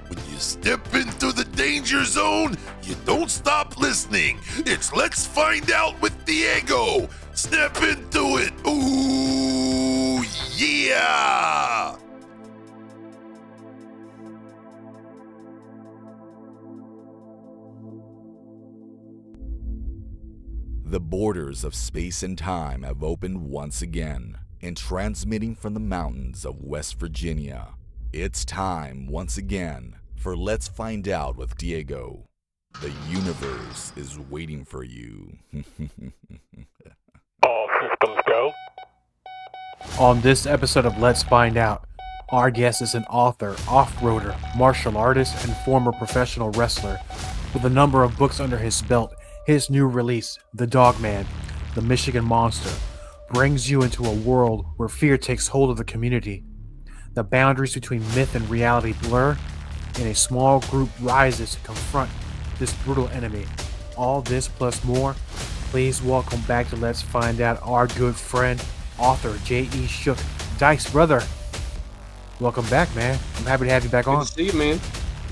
When you step into the danger zone, you don't stop listening. It's Let's Find Out with Diego. Step into it. Ooh, yeah! The borders of space and time have opened once again, and transmitting from the mountains of West Virginia, it's time once again for Let's Find Out with Diego. The universe is waiting for you. All systems go. On this episode of Let's Find Out, our guest is an author, off-roader, martial artist, and former professional wrestler. With a number of books under his belt, his new release, The Dogman, The Michigan Monster, brings you into a world where fear takes hold of the community. The boundaries between myth and reality blur, and a small group rises to confront this brutal enemy. All this plus more. Please welcome back to Let's Find Out our good friend, author J.E. Shook. Dice, brother. Welcome back, man. I'm happy to have you back on. Good to see you, man.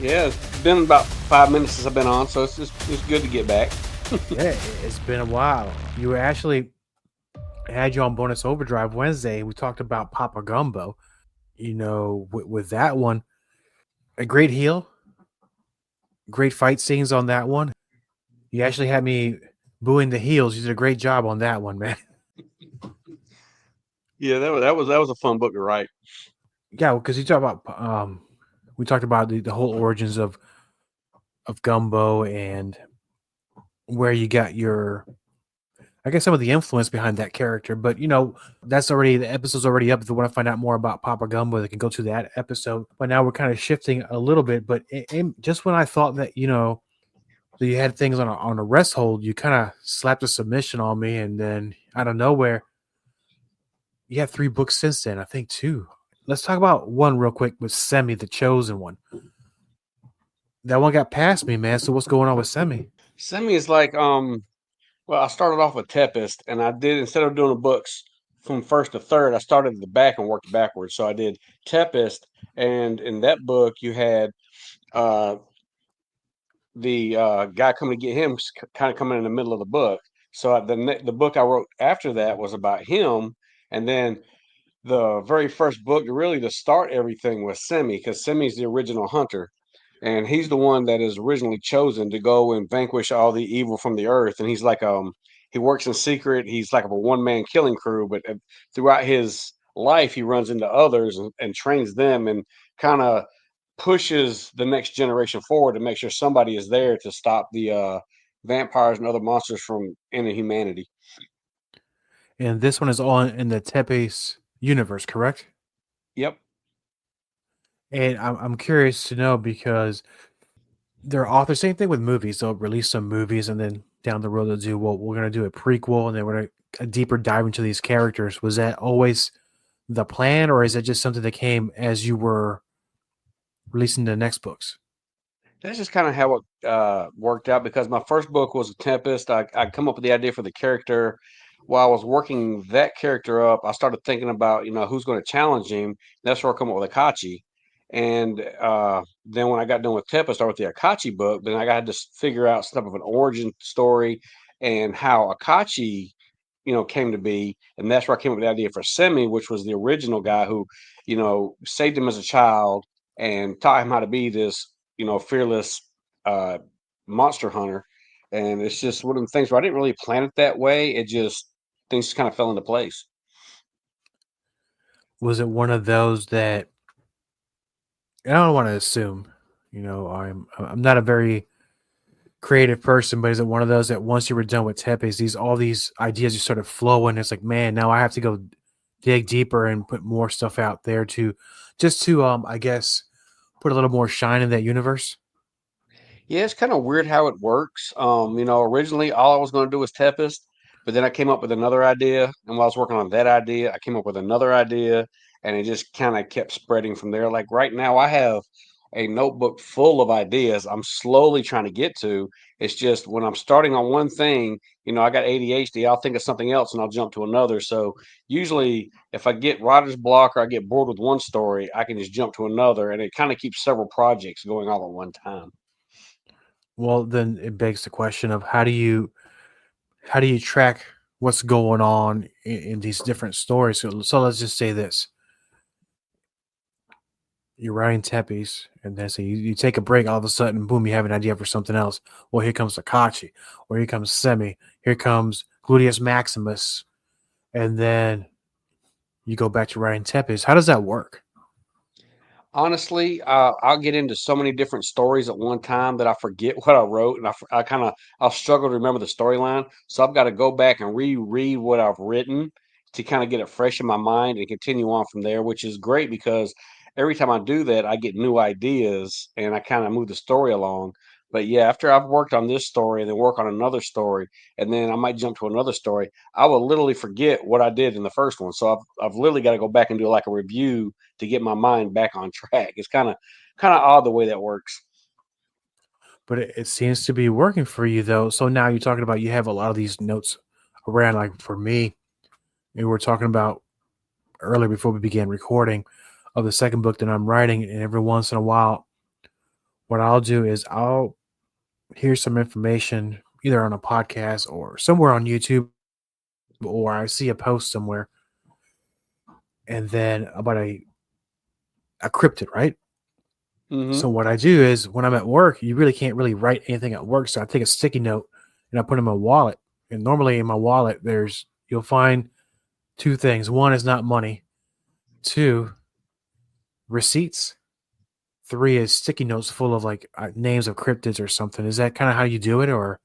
Yeah, it's been about 5 minutes since I've been on, so it's good to get back. Yeah, it's been a while. You were actually had you on Bonus Overdrive Wednesday. We talked about Papa Gumbo. You know, with that one, a great heel, great fight scenes on that one. You actually had me booing the heels. You did a great job on that one, man. Yeah, that was a fun book to write. Yeah, because you talk about we talked about the whole origins of Gumbo and where you got your, I guess, some of the influence behind that character. But you know, that's already, the episode's already up. If you want to find out more about Papa Gumbo, they can go to that episode. But now we're kind of shifting a little bit. But just when I thought that, you know, that you had things on a rest hold, you kind of slapped a submission on me, and then out of nowhere, you have 3 books since then. I think 2. Let's talk about one real quick with Semi, the Chosen One. That one got past me, man. So what's going on with Semi? Semi is like, well, I started off with Tempest, and I did, instead of doing the books from first to third, I started at the back and worked backwards. So I did Tempest, and in that book, you had the guy coming to get him kind of coming in the middle of the book. So the book I wrote after that was about him, and then the very first book, really to start everything, was Semi, because Semi's the original hunter. And he's the one that is originally chosen to go and vanquish all the evil from the earth. And he's like, he works in secret. He's like a one-man killing crew, but throughout his life, he runs into others and trains them and kind of pushes the next generation forward to make sure somebody is there to stop the vampires and other monsters from ending humanity. And this one is all in the Tepes universe, correct? Yep. And I'm curious to know, because their authors, same thing with movies. They'll release some movies, and then down the road they'll do, well, we're going to do a prequel, and then we're going to a deeper dive into these characters. Was that always the plan, or is it just something that came as you were releasing the next books? That's just kind of how it worked out, because my first book was Tempest. I come up with the idea for the character. While I was working that character up, I started thinking about, who's going to challenge him. That's where I come up with Akachi. And then when I got done with Tempest, I wrote the Akachi book. Then I got to figure out some type of an origin story and how Akachi, came to be. And that's where I came up with the idea for Semi, which was the original guy who, saved him as a child and taught him how to be this, fearless monster hunter. And it's just one of the things where I didn't really plan it that way. It just, things just kind of fell into place. Was it one of those that, I don't want to assume, I'm not a very creative person, but is it one of those that once you were done with Tepes, all these ideas just sort of flow, and it's like, man, now I have to go dig deeper and put more stuff out there to I guess, put a little more shine in that universe? Yeah, it's kind of weird how it works. Originally all I was going to do was Tempest, but then I came up with another idea, and while I was working on that idea, I came up with another idea, and it just kind of kept spreading from there. Like right now, I have a notebook full of ideas I'm slowly trying to get to. It's just when I'm starting on one thing, I got ADHD, I'll think of something else and I'll jump to another. So usually if I get writer's block or I get bored with one story, I can just jump to another, and it kind of keeps several projects going all at one time. Well, then it begs the question of how do you track what's going on in these different stories? So let's just say this: you're writing Tepes, and then say you take a break, all of a sudden, boom, you have an idea for something else. Well, here comes Akachi, or here comes Semi, here comes Gluteus Maximus, and then you go back to writing Tepes. How does that work? Honestly, I'll get into so many different stories at one time that I forget what I wrote, and I'll struggle to remember the storyline. So I've got to go back and reread what I've written to kind of get it fresh in my mind and continue on from there, which is great because every time I do that, I get new ideas and I kind of move the story along. But yeah, after I've worked on this story and then work on another story, and then I might jump to another story, I will literally forget what I did in the first one. So I've literally got to go back and do like a review to get my mind back on track. It's kind of odd the way that works. But it seems to be working for you, though. So now you're talking about you have a lot of these notes around. Like for me, we were talking about earlier before we began recording of the second book that I'm writing, and every once in a while, what I'll do is I'll hear some information either on a podcast or somewhere on YouTube, or I see a post somewhere, and then about a cryptid, right? So Hmm. what I do is when I'm at work, you really can't really write anything at work. So I take a sticky note and I put it in my wallet. And normally in my wallet, you'll find two things. One is not money. Two, receipts. Three is sticky notes full of like names of cryptids or something. Is that kind of how you do it, or?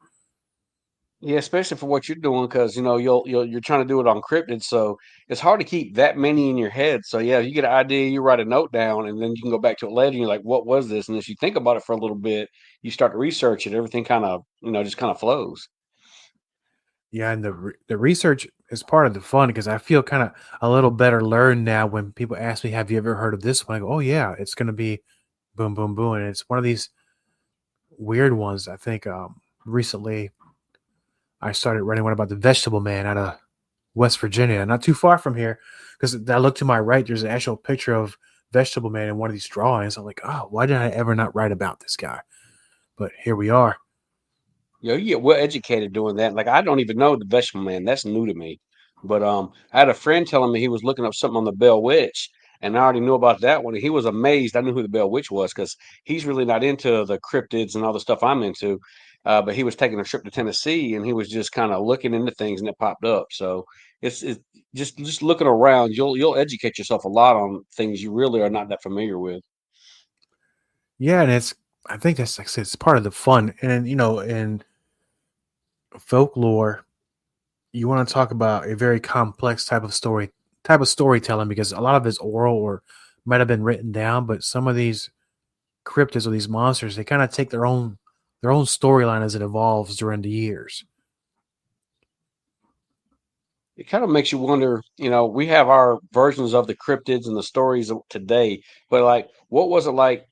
Yeah, especially for what you're doing, because you're trying to do it on cryptid, so it's hard to keep that many in your head. So yeah, you get an idea, you write a note down, and then you can go back to it later. And you're like, "What was this?" And as you think about it for a little bit, you start to research it. Everything kind of just kind of flows. Yeah, and the research is part of the fun because I feel kind of a little better learned now when people ask me, "Have you ever heard of this one?" I go, "Oh yeah, it's going to be boom, boom, boom," and it's one of these weird ones. I think recently I started writing one about the Vegetable Man out of West Virginia, not too far from here. Because I look to my right, there's an actual picture of Vegetable Man in one of these drawings. I'm like, oh, why did I ever not write about this guy? But here we are. You get well educated doing that. Like I don't even know the vegetable man. That's new to me. But I had a friend telling me he was looking up something on the Bell Witch, and I already knew about that one. He was amazed I knew who the Bell Witch was because he's really not into the cryptids and all the stuff I'm into. But he was taking a trip to Tennessee, and he was just kind of looking into things, and it popped up. So it's just looking around. You'll educate yourself a lot on things you really are not that familiar with. Yeah, and I think that's like I said, it's part of the fun. And in folklore, you want to talk about a very complex type of storytelling because a lot of it's oral or might have been written down, but some of these cryptids or these monsters, they kind of take their own storyline as it evolves during the years. It kind of makes you wonder, we have our versions of the cryptids and the stories of today, but like, what was it like,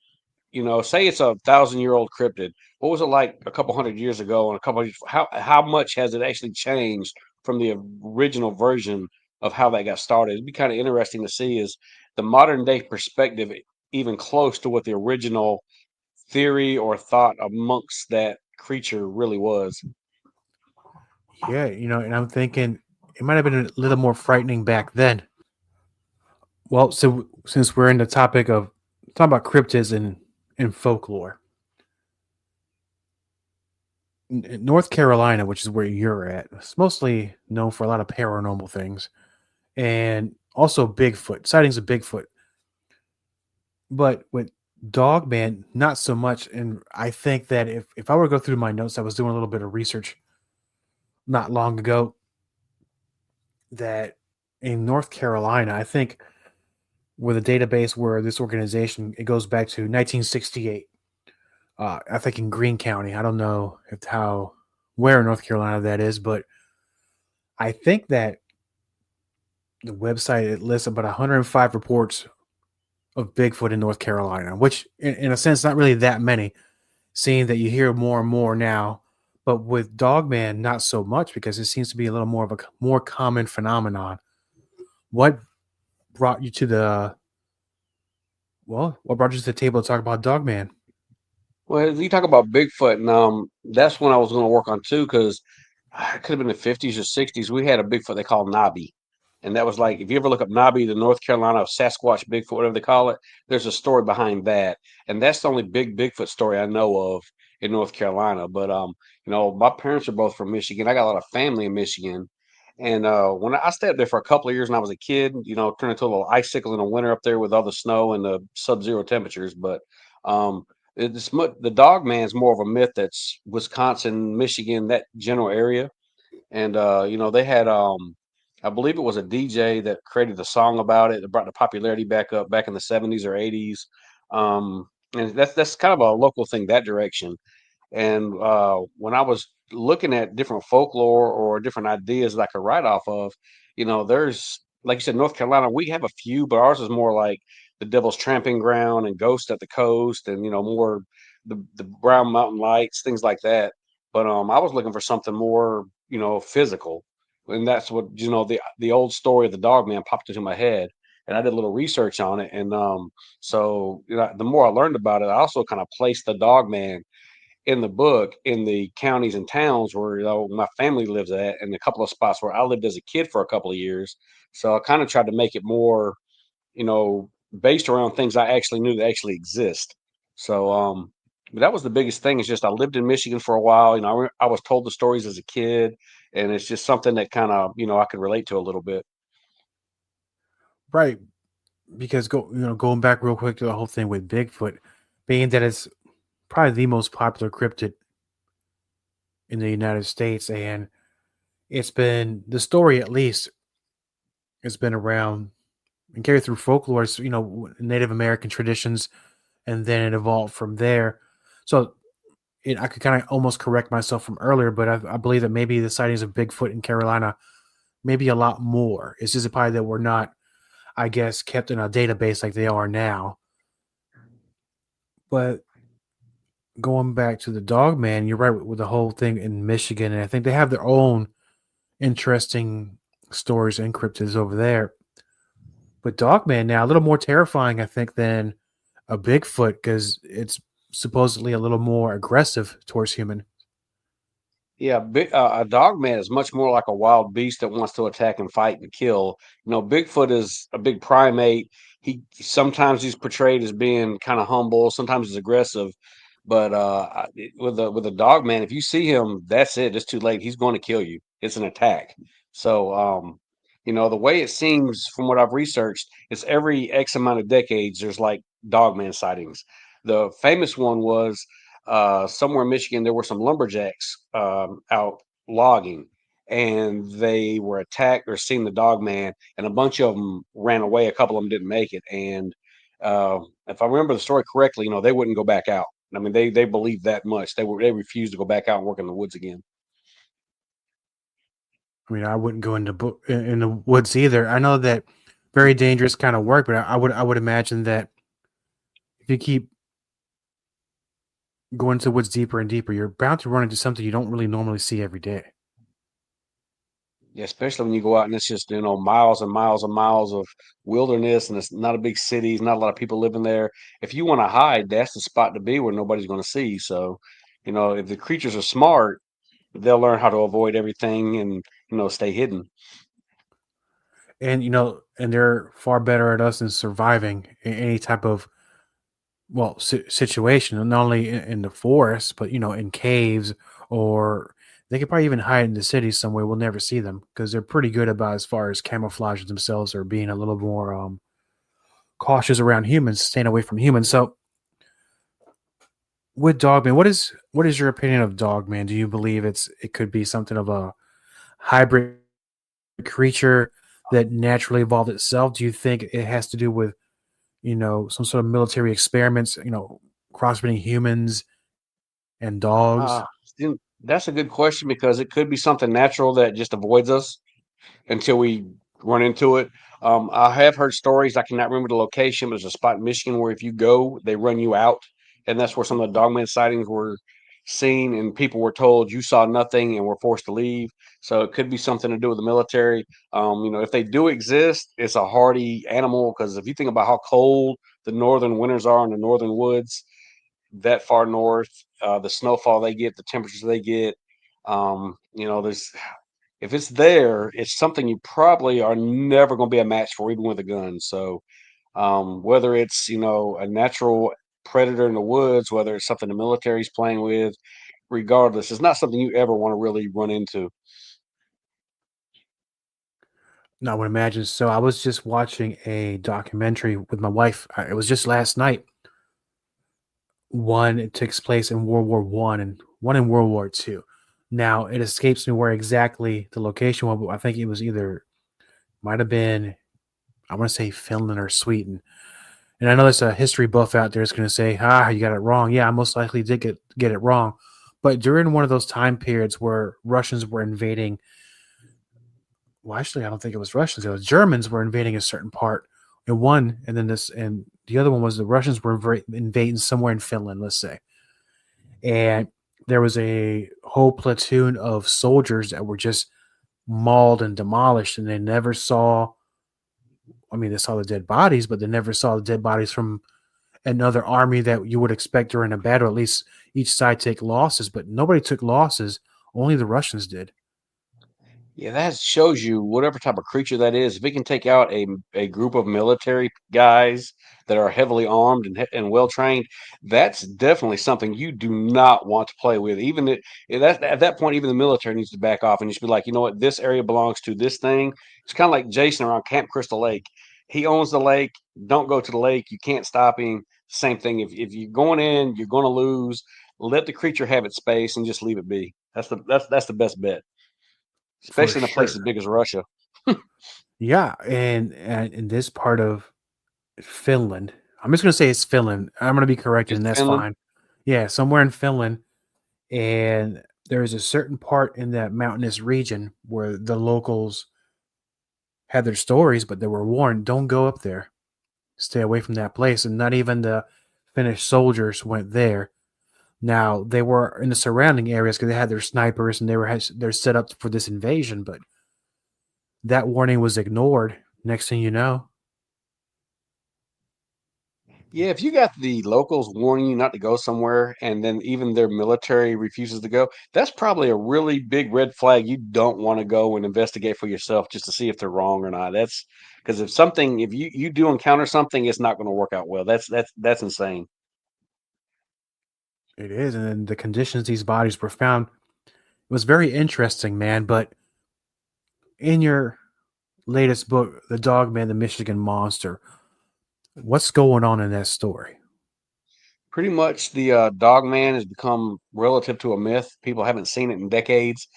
say it's 1,000-year-old cryptid. What was it like a couple hundred years ago and a couple of years, how much has it actually changed from the original version of how that got started? It'd be kind of interesting to see is the modern day perspective even close to what the original theory or thought amongst that creature really was. Yeah, and I'm thinking it might have been a little more frightening back then. Well, so since we're in the topic of talking about cryptids and folklore, in North Carolina, which is where you're at, it's mostly known for a lot of paranormal things and also Bigfoot sightings of Bigfoot. But with Dogman, not so much. And I think that if I were to go through my notes, I was doing a little bit of research not long ago that in North Carolina, I think with a database where this organization it goes back to 1968. I think in Greene County. I don't know if how where in North Carolina that is, but I think that the website it lists about 105 reports of Bigfoot in North Carolina, which in a sense, not really that many, seeing that you hear more and more now. But with Dogman, not so much because it seems to be a little more of a more common phenomenon. What brought you to what brought you to the table to talk about Dogman? Well, you talk about Bigfoot, and that's when I was going to work on too, because it could have been the 50s or 60s. We had a Bigfoot they call Nobby, and that was like if you ever look up Nobby, the North Carolina Sasquatch Bigfoot, whatever they call it, there's a story behind that, and that's the only big Bigfoot story I know of in North Carolina. But my parents are both from Michigan. I got a lot of family in Michigan, and when I stayed up there for a couple of years when I was a kid, turned into a little icicle in the winter up there with all the snow and the sub-zero temperatures, but. Um, the dog man's more of a myth that's Wisconsin, Michigan, that general area. And they had I believe it was a DJ that created the song about it that brought the popularity back up back in the 70s or 80s. And that's kind of a local thing that direction. And when I was looking at different folklore or different ideas that I could write off of, there's like you said, North Carolina, we have a few, but ours is more like the Devil's Tramping Ground and Ghost at the Coast, and more the Brown Mountain Lights, things like that. But I was looking for something more, physical, and that's what the old story of the dog man popped into my head, and I did a little research on it, and so the more I learned about it, I also kind of placed the dog man in the book in the counties and towns where my family lives at, and a couple of spots where I lived as a kid for a couple of years. So I kind of tried to make it more, based around things I actually knew that actually exist. So, but that was the biggest thing. Is just I lived in Michigan for a while. I was told the stories as a kid, and it's just something that kind of I could relate to a little bit. Right, because going back real quick to the whole thing with Bigfoot, being that it's probably the most popular cryptid in the United States, and it's been the story at least has been around and carried through folklore, Native American traditions, and then it evolved from there. So I could kind of almost correct myself from earlier, but I believe that maybe the sightings of Bigfoot in Carolina maybe a lot more. It's just probably that we're not, I guess, kept in a database like they are now. But going back to the dog man, you're right with the whole thing in Michigan, and I think they have their own interesting stories and cryptids over there. But Dogman now a little more terrifying, I think, than a Bigfoot because it's supposedly a little more aggressive towards human. Yeah, a dog man is much more like a wild beast that wants to attack and fight and kill. Bigfoot is a big primate. Sometimes he's portrayed as being kind of humble, sometimes he's aggressive. But with a dog man, if you see him, that's it. It's too late. He's going to kill you. It's an attack. So the way it seems from what I've researched, it's every X amount of decades there's like dog man sightings. The famous one was somewhere in Michigan, there were some lumberjacks out logging, and they were attacked or seen the dog man, and a bunch of them ran away. A couple of them didn't make it, and if I remember the story correctly, they wouldn't go back out. I mean, they believed that much. They refused to go back out and work in the woods again. I mean, I wouldn't go in the woods either. I know that very dangerous kind of work, but I would imagine that if you keep going into the woods deeper and deeper, you're bound to run into something you don't really normally see every day. Yeah, especially when you go out and it's just miles and miles and miles of wilderness, and it's not a big city, there's not a lot of people living there. If you want to hide, that's the spot to be where nobody's going to see. So, if the creatures are smart, they'll learn how to avoid everything and stay hidden. And and they're far better at us in surviving in any type of situation, not only in the forest, but in caves, or they could probably even hide in the city somewhere. We'll never see them because they're pretty good about as far as camouflaging themselves or being a little more cautious around humans, staying away from humans. So with Dogman, what is your opinion of Dogman? Do you believe it could be something of a hybrid creature that naturally evolved itself? Do you think it has to do with some sort of military experiments, crossbreeding humans and dogs? Uh, that's a good question because it could be something natural that just avoids us until we run into it. I have heard stories. I cannot remember the location, but there's a spot in Michigan where if you go, they run you out, and that's where some of the Dogman sightings were seen, and people were told you saw nothing and were forced to leave. So it could be something to do with the military. If they do exist, it's a hardy animal because if you think about how cold the northern winters are in the northern woods, that far north, the snowfall they get, the temperatures they get, there's if it's there, it's something you probably are never going to be a match for, even with a gun. So, whether it's a natural predator in the woods, whether it's something the military's playing with, regardless, it's not something you ever want to really run into. No, I would imagine. So I was just watching a documentary with my wife. It was just last night. One, it takes place in World War One and one in World War Two. Now it escapes me where exactly the location was, but I think it was either might have been, I want to say Finland or Sweden. And I know there's a history buff out there that's going to say, you got it wrong. Yeah, I most likely did get it wrong. But during one of those time periods where Russians were invading, well, actually, I don't think it was Russians. It was Germans were invading a certain part. And one, and then this, and the other one was the Russians were invading somewhere in Finland, let's say. And there was a whole platoon of soldiers that were just mauled and demolished, and they never saw. I mean, they saw the dead bodies, but they never saw the dead bodies from another army that you would expect during a battle. At least each side take losses, but nobody took losses. Only the Russians did. Yeah, that shows you whatever type of creature that is. If it can take out a group of military guys that are heavily armed and well trained, that's definitely something you do not want to play with. At that point, even the military needs to back off and just be like, you know what, this area belongs to this thing. It's kind of like Jason around Camp Crystal Lake. He owns the lake. Don't go to the lake. You can't stop him. Same thing. If you're going in, you're going to lose. Let the creature have its space and just leave it be. That's the best bet, For especially in a place as sure. big as Russia. Yeah, and in this part of Finland, I'm just gonna say it's Finland. I'm gonna be corrected, It's and that's Finland. fine. Yeah, somewhere in Finland, and there is a certain part in that mountainous region where the locals had their stories, but they were warned, don't go up there. Stay away from that place. And not even the Finnish soldiers went there. Now they were in the surrounding areas because they had their snipers and they're set up for this invasion, but that warning was ignored. Next thing you know, Yeah, if you got the locals warning you not to go somewhere and then even their military refuses to go, that's probably a really big red flag. You don't want to go and investigate for yourself just to see if they're wrong or not. That's because if you do encounter something, it's not going to work out well. That's insane. it is. And then the conditions these bodies were found, it was very interesting, man. But in your latest book, The Dogman, the Michigan Monster, what's going on in that story? Pretty much the dog man has become relative to a myth. People haven't seen it in decades.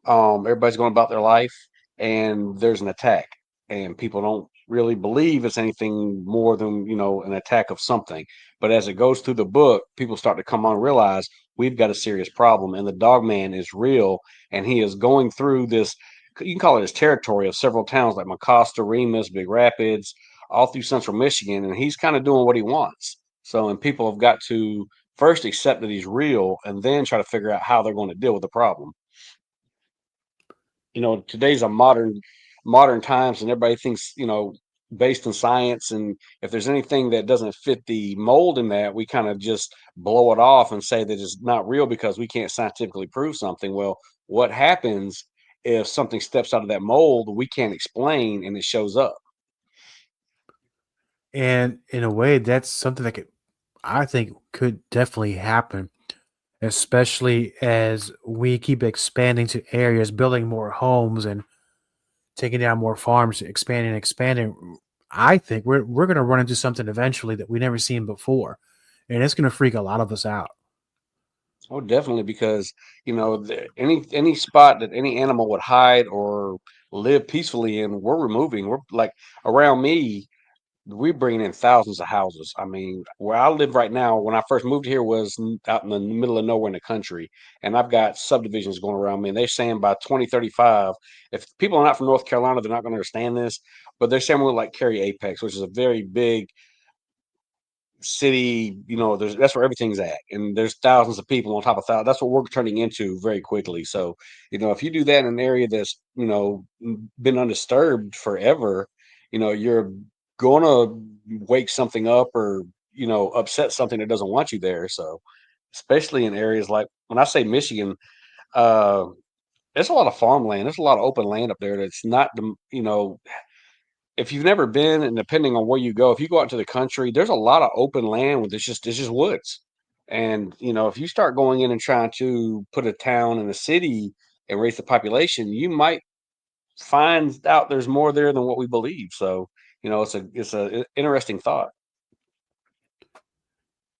Everybody's going about their life, and there's an attack, and people don't really believe it's anything more than an attack of something. But as it goes through the book, people start to come on and realize we've got a serious problem, and the dog man is real, and he is going through this. You can call it his territory of several towns like Mecosta, Remus, Big Rapids, all through central Michigan, and he's kind of doing what he wants. So, and people have got to first accept that he's real and then try to figure out how they're going to deal with the problem. Today's a modern times and everybody thinks, based in science. And if there's anything that doesn't fit the mold in that, we kind of just blow it off and say that it's not real because we can't scientifically prove something. Well, what happens if something steps out of that mold we can't explain and it shows up? And in a way, that's something that I think could definitely happen, especially as we keep expanding to areas, building more homes and taking down more farms, expanding. I think we're going to run into something eventually that we never seen before, and it's going to freak a lot of us out. Oh, definitely, because any spot that any animal would hide or live peacefully in, we're removing. We're like around me. we bring in thousands of houses. I mean, where I live right now, when I first moved here, was out in the middle of nowhere in the country, and I've got subdivisions going around me. And they're saying by 2035, if people are not from North Carolina, they're not going to understand this, but they're saying we're like Cary Apex, which is a very big city. That's where everything's at, and there's thousands of people on top of thousands. That's what we're turning into very quickly. So, if you do that in an area that's been undisturbed forever, you're gonna wake something up, or upset something that doesn't want you there. So, especially in areas like, when I say Michigan, uh there's a lot of farmland, there's a lot of open land up there that's not if you've never been, and depending on where you go, if you go out into the country, there's a lot of open land with it's just woods. And if you start going in and trying to put a town and a city and raise the population, you might find out there's more there than what we believe. So, it's a interesting thought.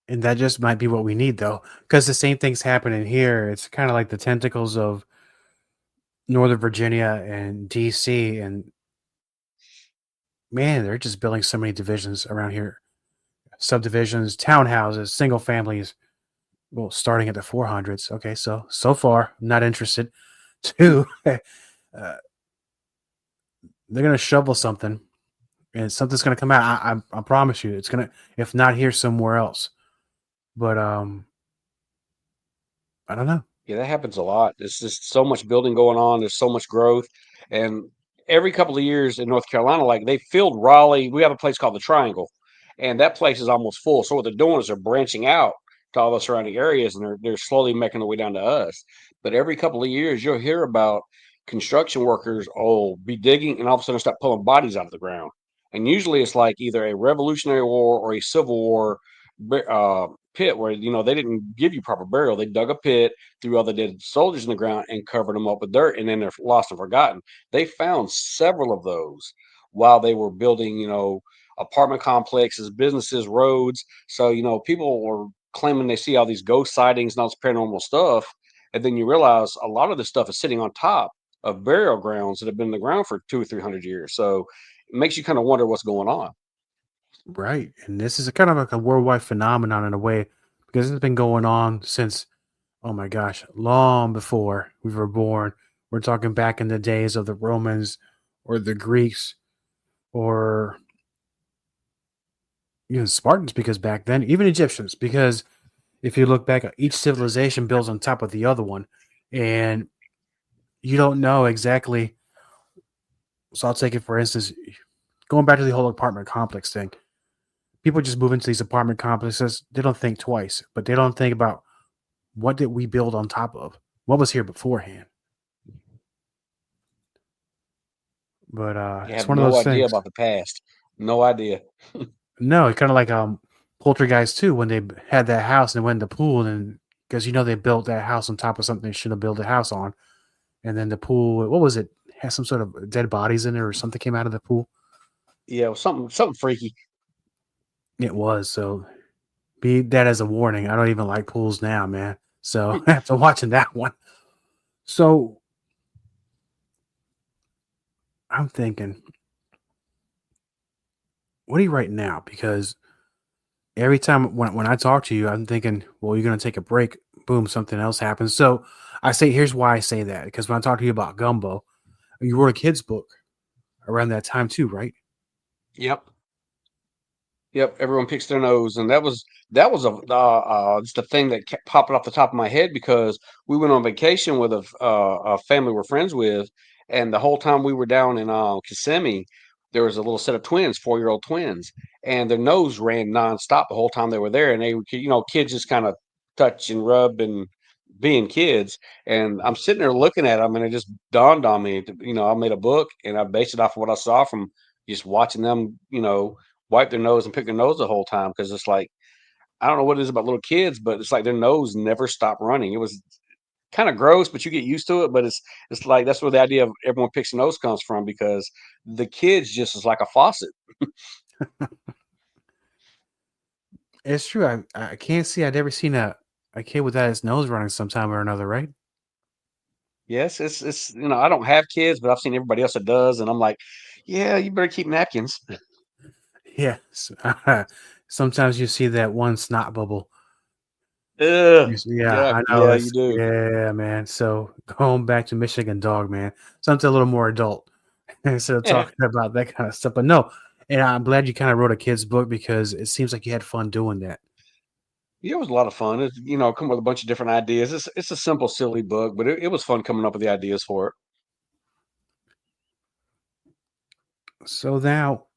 And that just might be what we need, though, because the same thing's happening here. It's kind of like the tentacles of Northern Virginia and DC, and man, they're just building so many divisions around here, subdivisions, townhouses, single families. Well, starting at the 400s. Okay, so far, I'm not interested. Two, they're gonna shovel something, and something's gonna come out. I promise you, it's gonna. If not here, somewhere else. But I don't know. Yeah, that happens a lot. There's just so much building going on. There's so much growth. And every couple of years in North Carolina, like, they filled Raleigh. We have a place called the Triangle, and that place is almost full. So what they're doing is they're branching out to all the surrounding areas, and they're slowly making their way down to us. But every couple of years, you'll hear about construction workers, be digging, and all of a sudden start pulling bodies out of the ground. And usually it's like either a Revolutionary War or a Civil War pit, where they didn't give you proper burial. They dug a pit, threw all the dead soldiers in the ground, and covered them up with dirt, and then they're lost and forgotten. They found several of those while they were building, apartment complexes, businesses, roads. So, people were claiming they see all these ghost sightings and all this paranormal stuff. And then you realize a lot of this stuff is sitting on top of burial grounds that have been in the ground for 200 or 300 years. So it makes you kind of wonder what's going on. Right. And this is a kind of like a worldwide phenomenon in a way, because it's been going on since, oh my gosh, long before we were born. We're talking back in the days of the Romans or the Greeks or even Spartans, because back then, even Egyptians, because if you look back, each civilization builds on top of the other one. And you don't know exactly. So I'll take it for instance, going back to the whole apartment complex thing. People just move into these apartment complexes. They don't think twice, but they don't think about what did we build on top of? What was here beforehand? But You it's have one of no those idea things. about the past. No idea. No, it's kind of like Poltergeist too, when they had that house and they went in the pool, and because they built that house on top of something they shouldn't have built a house on, and then the pool, what was it? Had some sort of dead bodies in it, or something came out of the pool. Yeah, something freaky. It was, so be that as a warning. I don't even like pools now, man. So after watching that one, so I'm thinking, what are you writing now? Because every time when I talk to you, I'm thinking, well, you're going to take a break. Boom, something else happens. So I say, here's why I say that. Because when I talk to you about Gumbo, you wrote a kid's book around that time too, right? Yep. Yep, everyone picks their nose, and that was just a thing that kept popping off the top of my head, because we went on vacation with a family we're friends with, and the whole time we were down in Kissimmee, there was a little set of twins, 4-year-old twins, and their nose ran nonstop the whole time they were there, and kids just kind of touch and rub and being kids, and I'm sitting there looking at them, and it just dawned on me, I made a book, and I based it off of what I saw from just watching them, wipe their nose and pick their nose the whole time, because it's like, I don't know what it is about little kids, but it's like their nose never stopped running. It was kind of gross, but you get used to it. But it's like that's where the idea of everyone picks a nose comes from, because the kids just is like a faucet. It's true. I can't see I'd ever seen a kid without his nose running sometime or another, right? Yes, it's I don't have kids, but I've seen everybody else that does, and I'm like, yeah, you better keep napkins. Yes. Sometimes you see that one snot bubble. Ugh. Yeah, Yeah, I know. yeah, you It's do. yeah, man. So going back to Michigan Dog, man, something a little more adult instead of Yeah, talking about that kind of stuff. But no, and I'm glad you kind of wrote a kid's book because it seems like you had fun doing that. it was a lot of fun. It's, come with a bunch of different ideas. It's a simple, silly book, but it was fun coming up with the ideas for it. So now,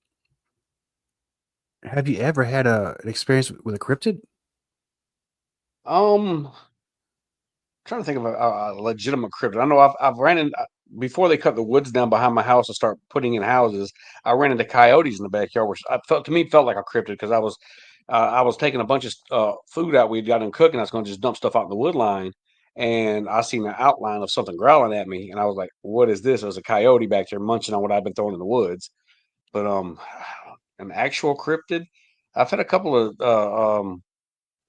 have you ever had an experience with a cryptid? Um, Trying to think of a legitimate cryptid. I know I've ran in before they cut the woods down behind my house and start putting in houses. I ran into coyotes in the backyard, which I felt to me felt like a cryptid because I was taking a bunch of food out we'd got in cooking. I was going to just dump stuff out in the wood line, and I seen an outline of something growling at me, and I was like, "What is this?" It was a coyote back there munching on what I'd been throwing in the woods. But an actual cryptid. I've had a couple of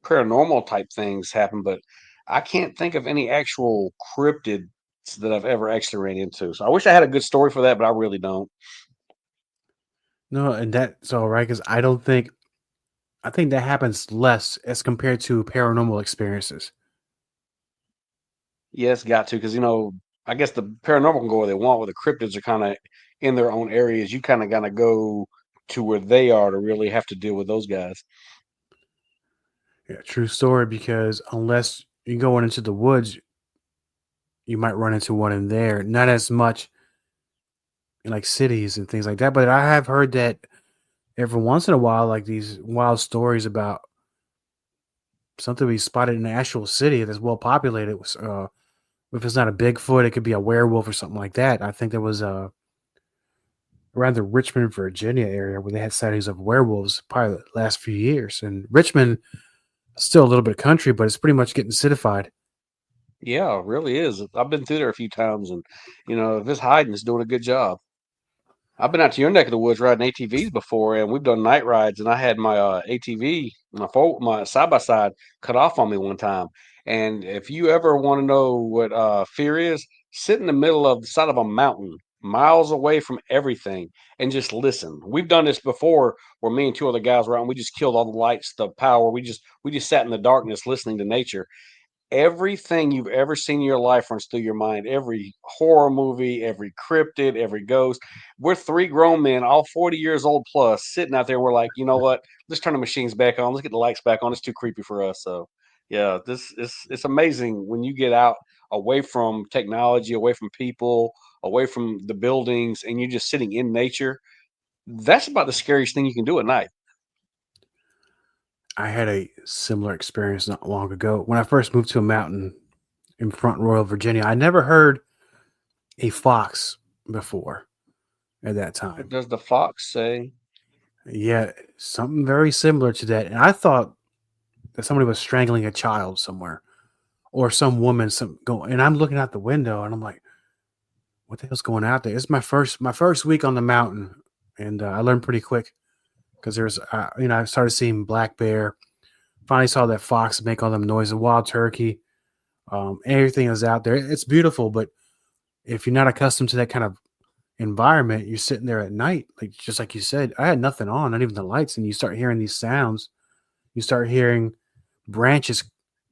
paranormal type things happen, but I can't think of any actual cryptids that I've ever actually ran into. So I wish I had a good story for that, but I really don't. No, and that's all right because I think that happens less as compared to paranormal experiences. Yes, got to because I guess the paranormal can go where they want, where the cryptids are kind of in their own areas. You kind of gotta go to where they are to really have to deal with those guys. Yeah, true story. Because unless you're going into the woods, you might run into one in there. Not as much in like cities and things like that. But I have heard that every once in a while, like these wild stories about something we spotted in an actual city that's well populated. If it's not a Bigfoot, it could be a werewolf or something like that. I think there was around the Richmond, Virginia area where they had sightings of werewolves probably the last few years. And Richmond is still a little bit country, but it's pretty much getting citified. Yeah, it really is. I've been through there a few times, and if it's hiding, it's doing a good job. I've been out to your neck of the woods riding ATVs before, and we've done night rides. And I had my ATV, my side by side, cut off on me one time. And if you ever want to know what fear is, sit in the middle of the side of a mountain, miles away from everything, and just listen. We've done this before, where me and two other guys were out, and we just killed all the lights, the power. We just sat in the darkness listening to nature. Everything you've ever seen in your life runs through your mind. Every horror movie, every cryptid, every ghost. We're three grown men, all 40 years old plus, sitting out there. We're like, you know what? Let's turn the machines back on. Let's get the lights back on. It's too creepy for us. So, yeah, this is it's amazing when you get out away from technology, away from people, away from the buildings, and you're just sitting in nature. That's about the scariest thing you can do at night. I had a similar experience not long ago when I first moved to a mountain in Front Royal, Virginia. I never heard a fox before at that What time. does the fox say? Yeah, something very similar to that. And I thought that somebody was strangling a child somewhere or some woman and I'm looking out the window and I'm like, what the hell's going out there? It's my first week on the mountain, and I learned pretty quick because I started seeing black bear. Finally saw that fox make all them noises, wild turkey. Everything is out there. It's beautiful, but if you're not accustomed to that kind of environment, you're sitting there at night, like just like you said. I had nothing on, not even the lights, and you start hearing these sounds. You start hearing branches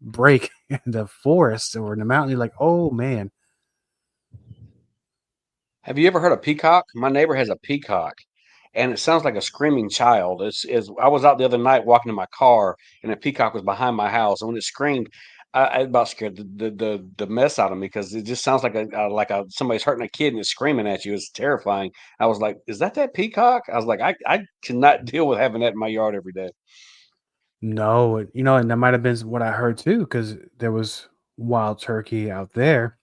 break in the forest or in the mountain. You're like, oh man, Have you ever heard of peacock? My neighbor has a peacock, and it sounds like a screaming child. It's I was out the other night walking in my car, and a peacock was behind my house, and when it screamed, I about scared the mess out of me because it just sounds like a somebody's hurting a kid and it's screaming at you. It's terrifying. I was like, "Is that peacock?" I was like, "I cannot deal with having that in my yard every day." no, and that might have been what I heard too, because there was wild turkey out there.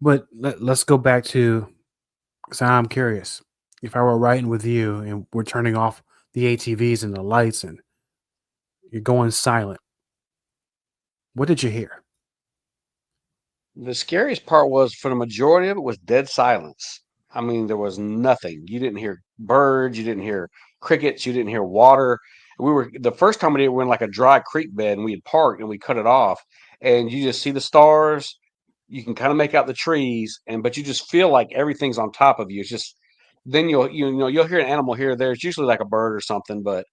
But let's go back to, because I'm curious. If I were riding with you and we're turning off the ATVs and the lights and you're going silent, what did you hear? The scariest part was for the majority of it was dead silence. I mean, there was nothing. You didn't hear birds, you didn't hear crickets, you didn't hear water. We were the first time we did, we were in like a dry creek bed and we had parked and we cut it off. And you just see the stars. You can kind of make out the trees, but you just feel like everything's on top of you. then you'll hear an animal here or there. It's usually like a bird or something. But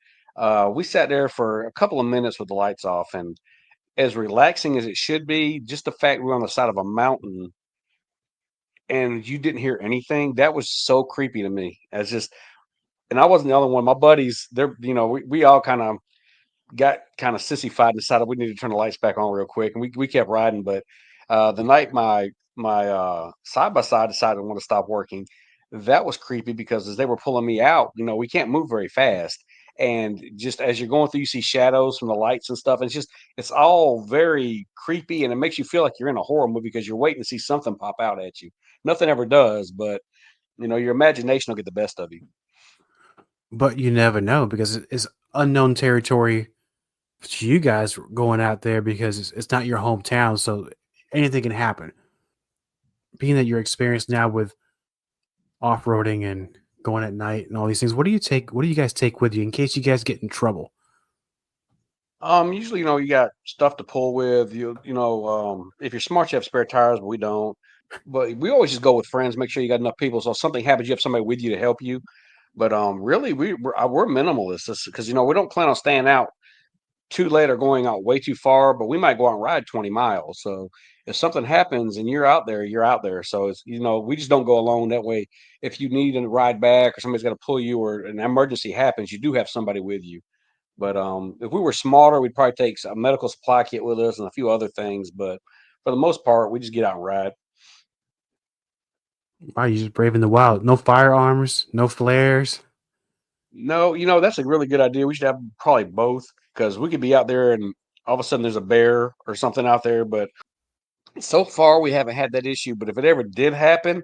we sat there for a couple of minutes with the lights off, and as relaxing as it should be, just the fact we're on the side of a mountain and you didn't hear anything, that was so creepy to me. As just, and I wasn't the only one. My buddies, they're we all got kind of sissified and decided we need to turn the lights back on real quick, and we kept riding. But the night my side by side decided to want to stop working, that was creepy because as they were pulling me out, we can't move very fast, and just as you're going through, you see shadows from the lights and stuff. And it's all very creepy, and it makes you feel like you're in a horror movie because you're waiting to see something pop out at you. Nothing ever does, but your imagination will get the best of you. But you never know because it's unknown territory to you guys going out there because it's not your hometown, so anything can happen. Being that you're experienced now with off-roading and going at night and all these things, what do you guys take with you in case you guys get in trouble? Usually, you got stuff to pull with. If you're smart, you have spare tires, but we don't. But we always just go with friends. Make sure you got enough people, so if something happens, you have somebody with you to help you. But really, we're minimalists because we don't plan on staying out too late or going out way too far. But we might go out and ride 20 miles. So if something happens and you're out there, you're out there. So it's we just don't go alone. That way, if you need a ride back or somebody's got to pull you or an emergency happens, you do have somebody with you. But if we were smaller, we'd probably take a medical supply kit with us and a few other things. But for the most part, we just get out and ride. Wow, you just braving the wild. No firearms, no flares. No, that's a really good idea. We should have probably both because we could be out there and all of a sudden there's a bear or something out there. But so far, we haven't had that issue. But if it ever did happen,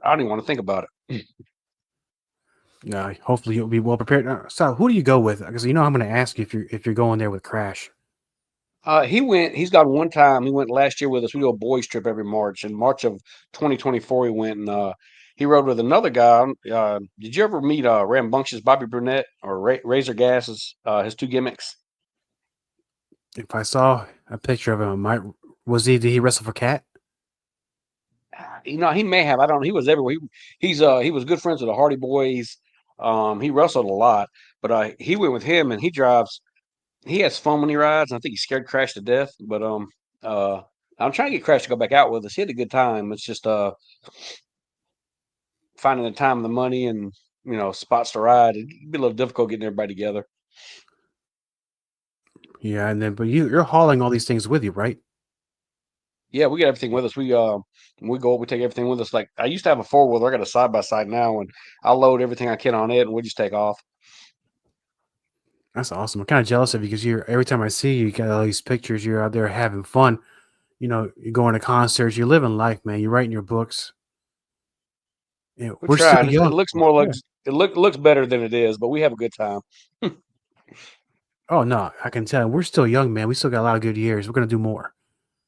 I don't even want to think about it. No, hopefully you'll be well prepared. So, who do you go with? Because I'm going to ask you if you're going there with Crash. He's gone one time. He went last year with us. We do a boys trip every March. In March of 2024, he went and he rode with another guy. Did you ever meet Rambunctious Bobby Brunette or Razor Gas's his two gimmicks? If I saw a picture of him, did he wrestle for Cat? He may have. I don't know. He was everywhere. He was good friends with the Hardy Boys. He wrestled a lot, but he went with him and he has fun when he rides. And I think he scared Crash to death, but I'm trying to get Crash to go back out with us. He had a good time. It's just finding the time and the money and spots to ride. It'd be a little difficult getting everybody together. Yeah, but you're hauling all these things with you, right? Yeah, we got everything with us. We go, we take everything with us. Like I used to have a 4-wheeler. I got a side by side now, and I'll load everything I can on it, and we just take off. That's awesome. I'm kind of jealous of you because every time I see you, you got all these pictures. You're out there having fun. You're going to concerts. You're living life, man. You're writing your books. We're trying. It looks more like it looks better than it is, but we have a good time. Oh no, I can tell. We're still young, man. We still got a lot of good years. We're gonna do more.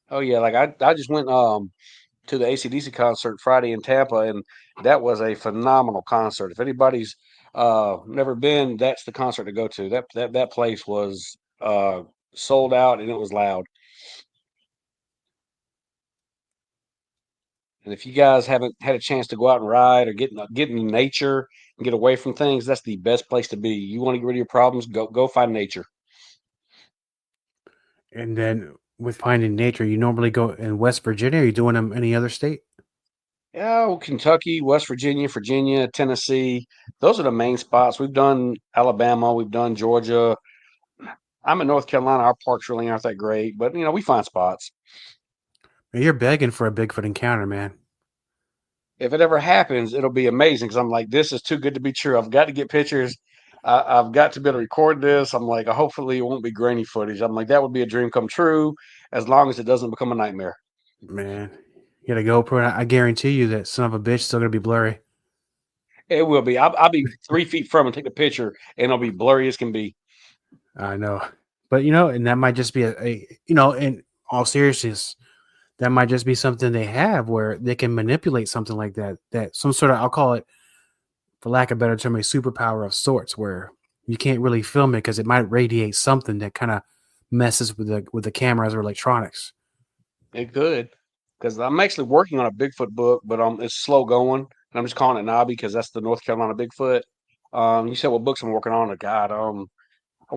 Oh yeah, like I just went to the AC/DC concert Friday in Tampa, and that was a phenomenal concert. If anybody's never been, that's the concert to go to. That place was sold out and it was loud. And if you guys haven't had a chance to go out and ride or get in nature and get away from things, that's the best place to be. You want to get rid of your problems, go find nature. And then with finding nature, you normally go in West Virginia. Are you doing them any other state? Yeah, Kentucky, West Virginia, Tennessee. Those are the main spots. We've done Alabama, we've done Georgia. I'm in North Carolina. Our parks really aren't that great, but we find spots. You're begging for a Bigfoot encounter, man. If it ever happens, it'll be amazing because I'm like, this is too good to be true. I've got to get pictures. I've got to be able to record this. I'm like, hopefully it won't be grainy footage. I'm like, that would be a dream come true as long as it doesn't become a nightmare. Man, you got a GoPro. I guarantee you that son of a bitch is still going to be blurry. It will be. I'll be 3 feet from and take a picture and it'll be blurry as can be. I know. But, and that might just be in all seriousness, that might just be something they have where they can manipulate something like that. That some sort of, I'll call it, for lack of a better term, a superpower of sorts where you can't really film it because it might radiate something that kind of messes with the cameras or electronics. It could, because I'm actually working on a Bigfoot book, but it's slow going. and I'm just calling it Nobby because that's the North Carolina Bigfoot. You said what books I'm working on? God, I'm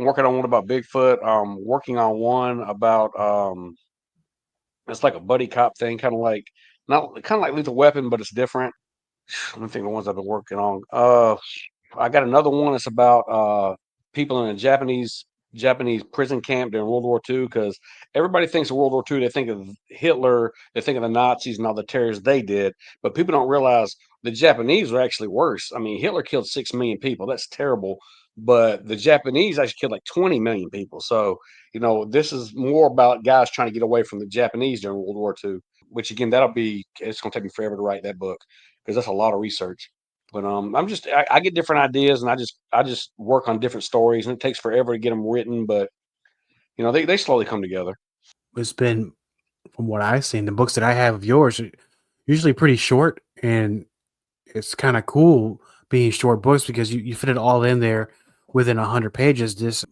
working on one about Bigfoot. Working on one about it's like a buddy cop thing, kind of like not kind of like Lethal Weapon, but it's different. Let me think of the ones I've been working on. I got another one that's about people in a Japanese prison camp during World War II. Because everybody thinks of World War II, they think of Hitler, they think of the Nazis and all the terrors they did, but people don't realize the Japanese were actually worse. I mean, Hitler killed 6 million people. That's terrible. But the Japanese actually killed like 20 million people. So, this is more about guys trying to get away from the Japanese during World War II, which again, it's going to take me forever to write that book because that's a lot of research. But I get different ideas and I just work on different stories, and it takes forever to get them written, but they slowly come together. It's been, from what I've seen, the books that I have of yours are usually pretty short, and it's kind of cool being short books because you fit it all in there within 100 pages. This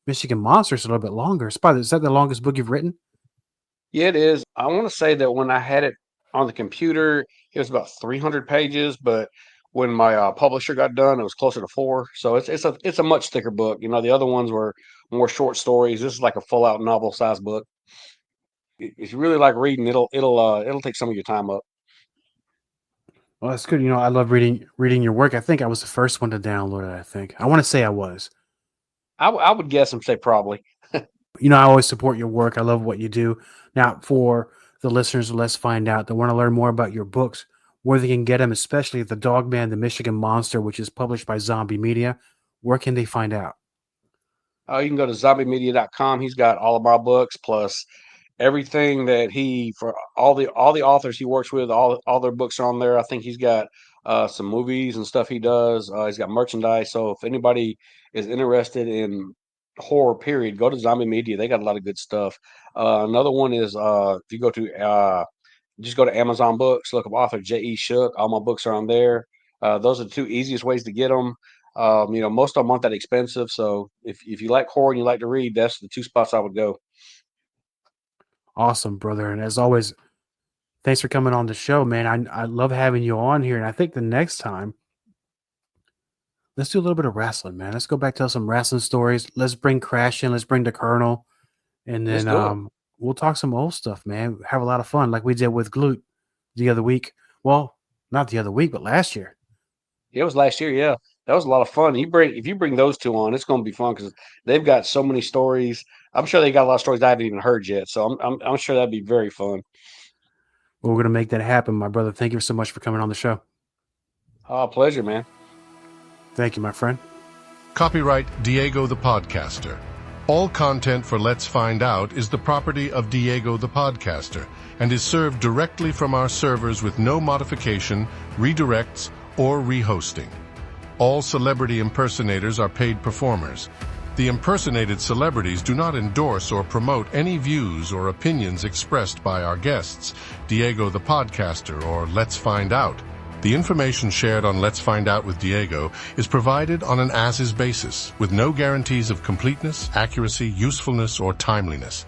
Michigan Monster is a little bit longer. Is that the longest book you've written? Yeah, it is. I want to say that when I had it on the computer, it was about 300 pages, but when my publisher got done, it was closer to 4. So it's a much thicker book. The other ones were more short stories. This is like a full out novel size book. If you really like reading, it'll take some of your time up. Well, that's good. I love reading your work. I think I was the first one to download it. I want to say I was. I would guess and say probably. I always support your work. I love what you do. Now, for the listeners, let's find out. They want to learn more about your books, where they can get them, especially the Dogman, the Michigan Monster, which is published by Zombie Media. Where can they find out? You can go to zombiemedia.com. He's got all of my books plus everything that for all the authors he works with. All their books are on there. I think he's got some movies and stuff he does. He's got merchandise. So if anybody is interested in horror period, go to Zombie Media. They got a lot of good stuff. Another one is if you go to just go to Amazon Books, look up author J.E. Shook. All my books are on there. Those are the 2 easiest ways to get them. Most of them aren't that expensive. So if you like horror and you like to read, that's the 2 spots I would go. Awesome, brother. And as always, thanks for coming on the show, man. I love having you on here. And I think the next time, let's do a little bit of wrestling, man. Let's go back, tell some wrestling stories. Let's bring Crash in. Let's bring the Colonel. And then we'll talk some old stuff, man. Have a lot of fun like we did with Glute the other week. Well, not the other week, but last year. It was last year, yeah. That was a lot of fun. If you bring those 2 on, it's going to be fun because they've got so many stories. I'm sure they got a lot of stories I haven't even heard yet. So I'm sure that'd be very fun. Well, we're going to make that happen, my brother. Thank you so much for coming on the show. Pleasure, man. Thank you, my friend. Copyright Diego the Podcaster. All content for Let's Find Out is the property of Diego the Podcaster and is served directly from our servers with no modification, redirects, or rehosting. All celebrity impersonators are paid performers. The impersonated celebrities do not endorse or promote any views or opinions expressed by our guests, Diego the Podcaster, or Let's Find Out. The information shared on Let's Find Out with Diego is provided on an as-is basis, with no guarantees of completeness, accuracy, usefulness, or timeliness.